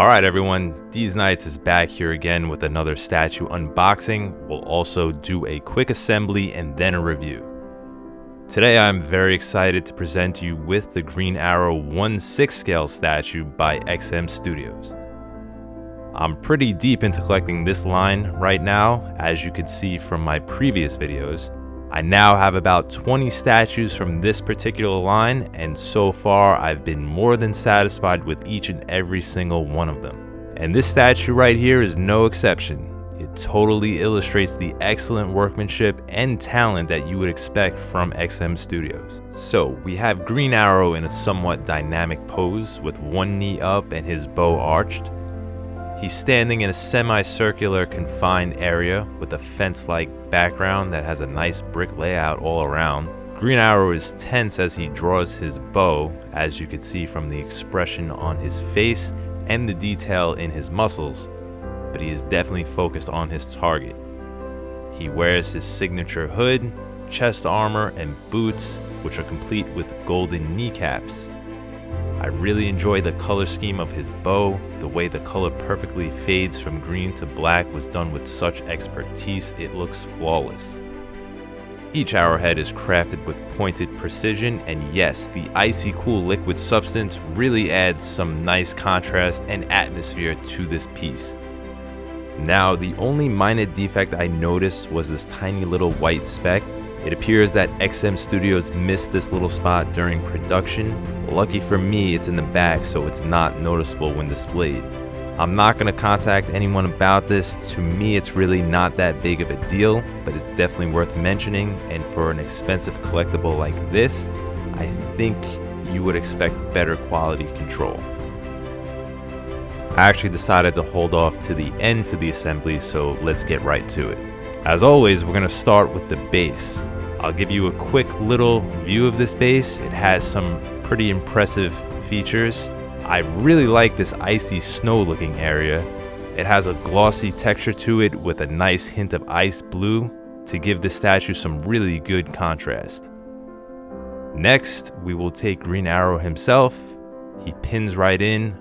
Alright everyone, Deez Nights is back here again with another statue unboxing. We'll also do a quick assembly and then a review. Today I'm very excited to present you with the Green Arrow 1/6 scale statue by XM Studios. I'm pretty deep into collecting this line right now, as you could see from my previous videos. I now have about 20 statues from this particular line, and so far I've been more than satisfied with each and every single one of them. And this statue right here is no exception. It totally illustrates the excellent workmanship and talent that you would expect from XM Studios. So we have Green Arrow in a somewhat dynamic pose with one knee up and his bow arched. He's standing in a semicircular confined area with a fence-like background that has a nice brick layout all around. Green Arrow is tense as he draws his bow, as you can see from the expression on his face and the detail in his muscles, but he is definitely focused on his target. He wears his signature hood, chest armor, and boots, which are complete with golden kneecaps. I really enjoy the color scheme of his bow. The way the color perfectly fades from green to black was done with such expertise, it looks flawless. Each arrowhead is crafted with pointed precision, and yes, the icy cool liquid substance really adds some nice contrast and atmosphere to this piece. Now, the only minor defect I noticed was this tiny little white speck. It appears that XM Studios missed this little spot during production. Lucky for me, it's in the back, so it's not noticeable when displayed. I'm not going to contact anyone about this. To me, it's really not that big of a deal, but it's definitely worth mentioning, and for an expensive collectible like this, I think you would expect better quality control. I actually decided to hold off to the end for the assembly, so let's get right to it. As always, we're going to start with the base. I'll give you a quick little view of this base. It has some pretty impressive features. I really like this icy snow looking area. It has a glossy texture to it with a nice hint of ice blue to give the statue some really good contrast. Next, we will take Green Arrow himself. He pins right in.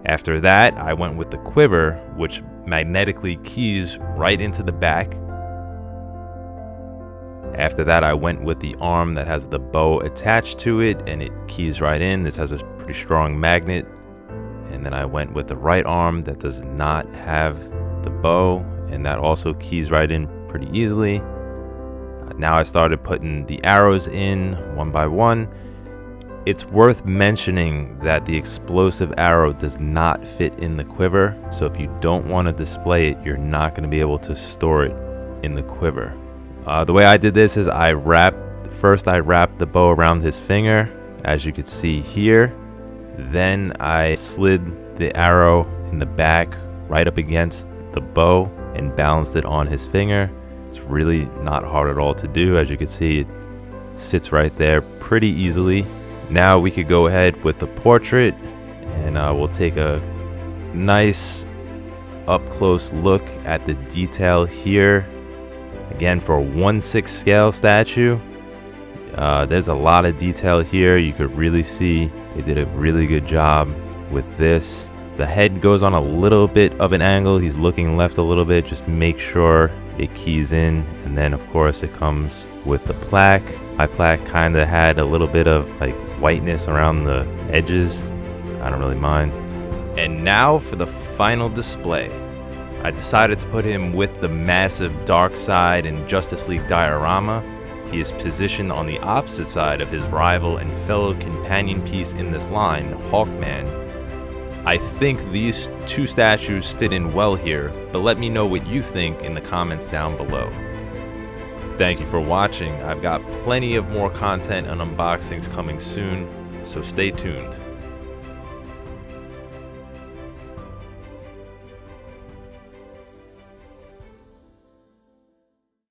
After that, I went with the quiver, which magnetically keys right into the back. After that, I went with the arm that has the bow attached to it, and it keys right in. This has a pretty strong magnet. And then I went with the right arm that does not have the bow, and that also keys right in pretty easily. Now I started putting the arrows in one by one. It's worth mentioning that the explosive arrow does not fit in the quiver, so if you don't want to display it, you're not going to be able to store it in the quiver. The way I did this is I wrapped the bow around his finger, as you can see here. Then I slid the arrow in the back right up against the bow and balanced it on his finger. It's really not hard at all to do. As you can see, it sits right there pretty easily. Now we could go ahead with the portrait, and we'll take a nice up close look at the detail here. Again, for a 1/6 scale statue, there's a lot of detail here. You could really see they did a really good job with this. The head goes on a little bit of an angle. He's looking left a little bit. Just make sure it keys in. And then of course it comes with the plaque. My plaque kind of had a little bit of like whiteness around the edges. I don't really mind. And now for the final display. I decided to put him with the massive Darkseid and Justice League diorama. He is positioned on the opposite side of his rival and fellow companion piece in this line, Hawkman. I think these two statues fit in well here, but let me know what you think in the comments down below. Thank you for watching. I've got plenty of more content and unboxings coming soon, so stay tuned.